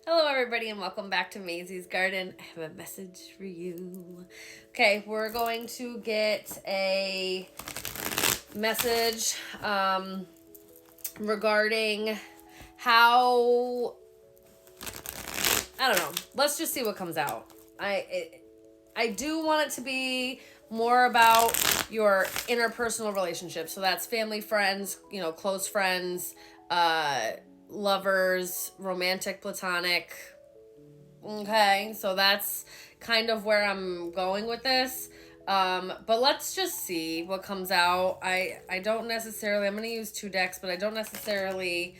Hello, everybody, and welcome back to Maisie's Garden. I have a message for you. Okay, we're going to get a message regarding how, I don't know. Let's just see what comes out. I do want it to be more about your interpersonal relationships. So that's family, friends, close friends, lovers, romantic, platonic. Okay, so that's kind of where I'm going with this. But let's just see what comes out. I don't necessarily, I'm going to use two decks, but I don't necessarily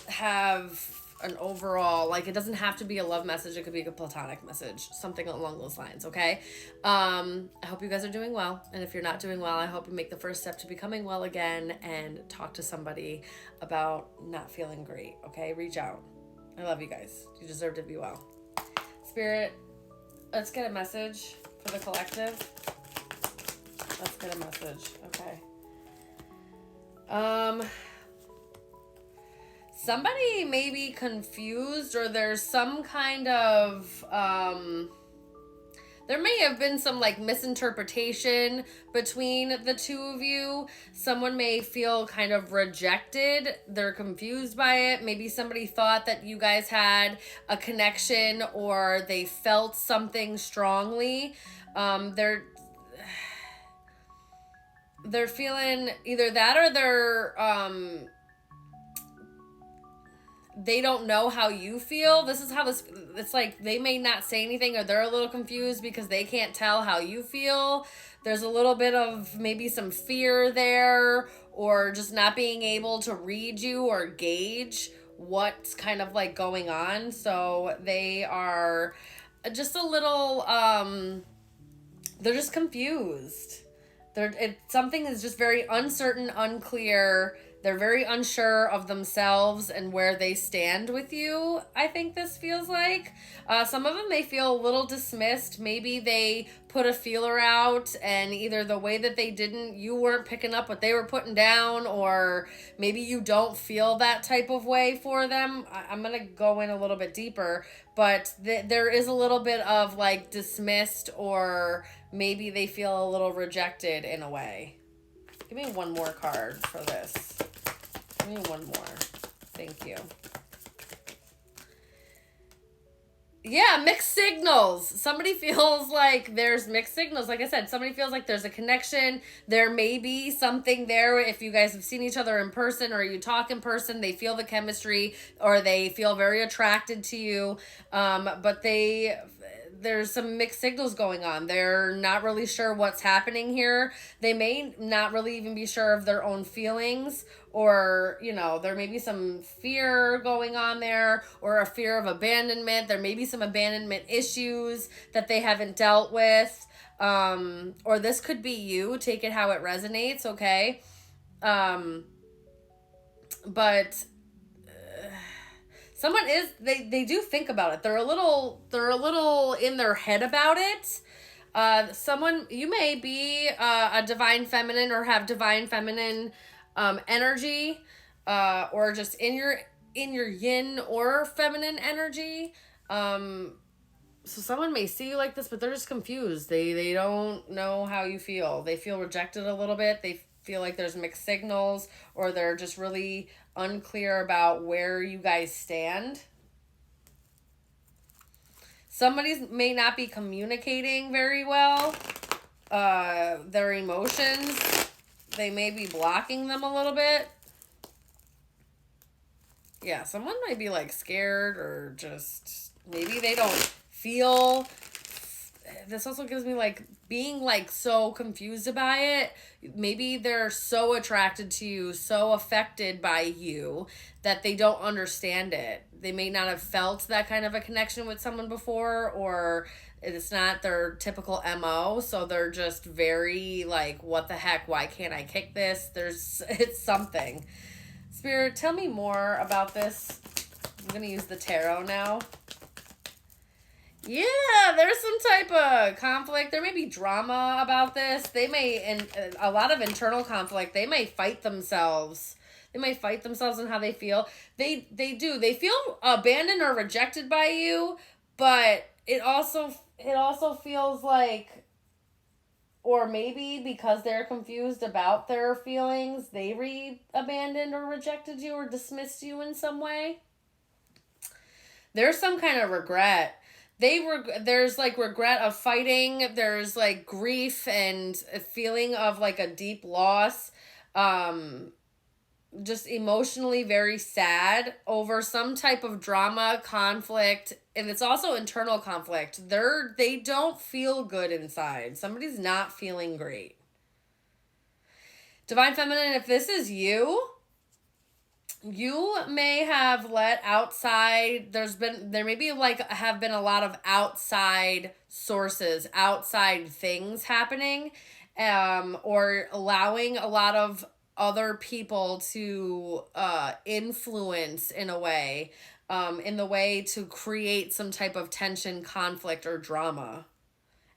have an overall, like, it doesn't have to be a love message. It could be a platonic message, something along those lines. Okay. I hope you guys are doing well. And if you're not doing well, I hope you make the first step to becoming well again and talk to somebody about not feeling great. Okay. Reach out. I love you guys. You deserve to be well. Spirit, let's get a message for the collective. Let's get a message. Okay. Somebody may be confused, or there's some kind of there may have been some like misinterpretation between the two of you. Someone may feel kind of rejected. They're confused by it. Maybe somebody thought that you guys had a connection, or they felt something strongly. They're feeling either that, or they don't know how you feel. This is how it's like they may not say anything, or they're a little confused because they can't tell how you feel. There's a little bit of maybe some fear there, or just not being able to read you or gauge what's kind of like going on. So they are just a little, they're just confused. Something is just very uncertain, unclear. They're very unsure of themselves and where they stand with you, I think this feels like. Some of them may feel a little dismissed. Maybe they put a feeler out, and either the way that you weren't picking up what they were putting down, or maybe you don't feel that type of way for them. I'm going to go in a little bit deeper, but there is a little bit of like dismissed, or maybe they feel a little rejected in a way. Give me one more card for this. Give me one more. Thank you. Yeah, mixed signals. Somebody feels like there's mixed signals. Like I said, somebody feels like there's a connection. There may be something there. If you guys have seen each other in person, or you talk in person, they feel the chemistry, or they feel very attracted to you. But there's some mixed signals going on. They're not really sure what's happening here. They may not really even be sure of their own feelings, or, there may be some fear going on there, or a fear of abandonment. There may be some abandonment issues that they haven't dealt with. Or this could be you. Take it how it resonates, okay? But someone they do think about it. They're a little in their head about it. You may be a divine feminine, or have divine feminine energy, or just in your yin or feminine energy. So someone may see you like this, but they're just confused. They don't know how you feel. They feel rejected a little bit. They feel like there's mixed signals, or they're just really unclear about where you guys stand. Somebody may not be communicating very well. Their emotions, they may be blocking them a little bit. Yeah, someone might be like scared, or just maybe they don't feel. This also gives me like being like so confused by it. Maybe they're so attracted to you, so affected by you, that they don't understand it. They may not have felt that kind of a connection with someone before, or it's not their typical MO. So they're just very like, what the heck? Why can't I kick this? It's something. Spirit, tell me more about this. I'm going to use the tarot now. Yeah, there's some type of conflict. There may be drama about this. They may, and a lot of internal conflict. They may fight themselves. They might fight themselves on how they feel. They do. They feel abandoned or rejected by you, but it also feels like, or maybe because they're confused about their feelings, they abandoned or rejected you or dismissed you in some way. There's some kind of regret. There's like regret of fighting. There's like grief and a feeling of like a deep loss. Um, just emotionally very sad over some type of drama, conflict, and it's also internal conflict. They don't feel good inside. Somebody's not feeling great. Divine Feminine, if this is you, you may have let outside, there may be like have been a lot of outside sources, outside things happening, or allowing a lot of other people to influence in a way, in the way to create some type of tension, conflict, or drama.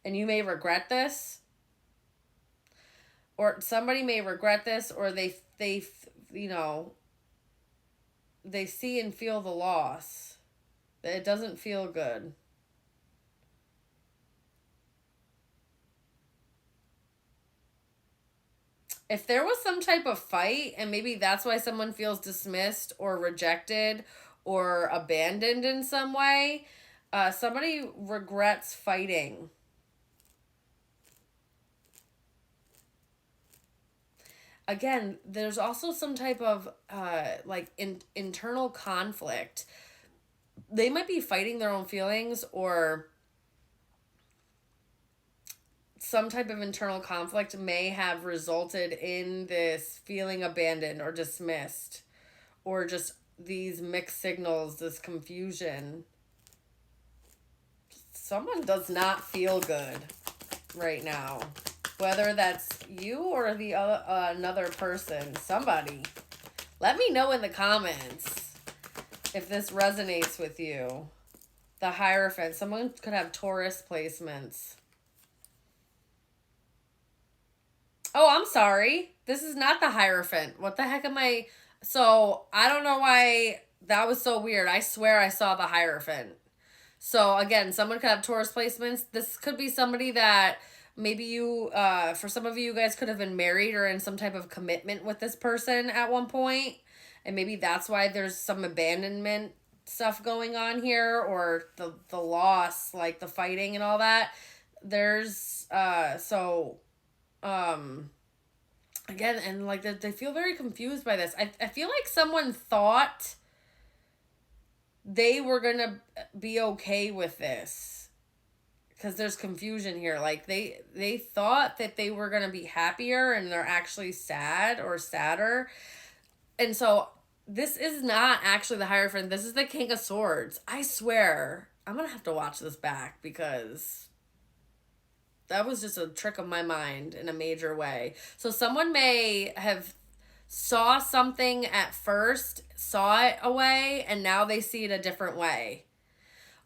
And you may regret this, or somebody may regret this, or they you know, they see and feel the loss. It doesn't feel good. If there was some type of fight, and maybe that's why someone feels dismissed or rejected or abandoned in some way, somebody regrets fighting. Again, there's also some type of internal conflict. They might be fighting their own feelings, or some type of internal conflict may have resulted in this feeling abandoned or dismissed, or just these mixed signals, this confusion. Someone does not feel good right now. Whether that's you or the another person, somebody. Let me know in the comments if this resonates with you. The Hierophant. Someone could have Taurus placements. Oh, I'm sorry. This is not the Hierophant. What the heck am I... So, I don't know why that was so weird. I swear I saw the Hierophant. So, again, someone could have Taurus placements. This could be somebody that... Maybe you, for some of you guys could have been married or in some type of commitment with this person at one point. And maybe that's why there's some abandonment stuff going on here, or the loss, like the fighting and all that. There's, again, and like they feel very confused by this. I feel like someone thought they were gonna be okay with this. Because there's confusion here. Like, they thought that they were going to be happier, and they're actually sad or sadder. And so, this is not actually the Hierophant. This is the King of Swords. I swear. I'm going to have to watch this back, because that was just a trick of my mind in a major way. So, someone may have saw something at first, saw it a way, and now they see it a different way.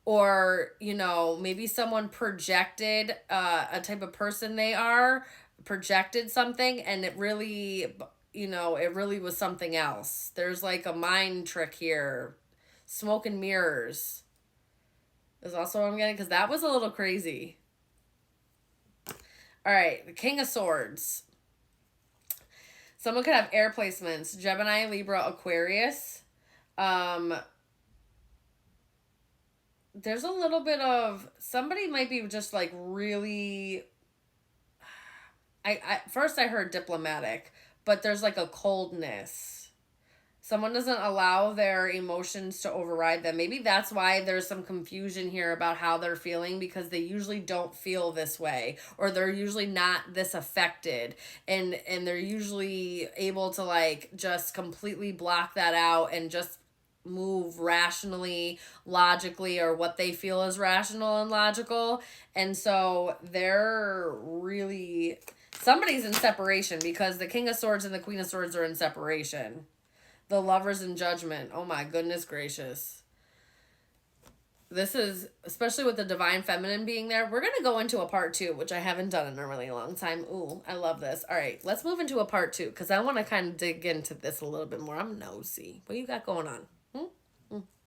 Or, maybe someone projected a type of person they are, projected something, and it really, it really was something else. There's like a mind trick here. Smoke and mirrors is also what I'm getting, because that was a little crazy. All right, the King of Swords. Someone could have air placements. Gemini, Libra, Aquarius. There's a little bit of, somebody might be just like really, first I heard diplomatic, but there's like a coldness. Someone doesn't allow their emotions to override them. Maybe that's why there's some confusion here about how they're feeling, because they usually don't feel this way, or they're usually not this affected, and they're usually able to like just completely block that out and just move rationally, logically, or what they feel is rational and logical. And so they're really, somebody's in separation, because the King of Swords and the Queen of Swords are in separation. The Lover's in Judgment. Oh my goodness gracious. this is, especially with the divine feminine being there, we're going to go into a part 2, which I haven't done in a really long time. Ooh, I love this. All right, let's move into a part 2 because I want to kind of dig into this a little bit more. I'm nosy. What you got going on?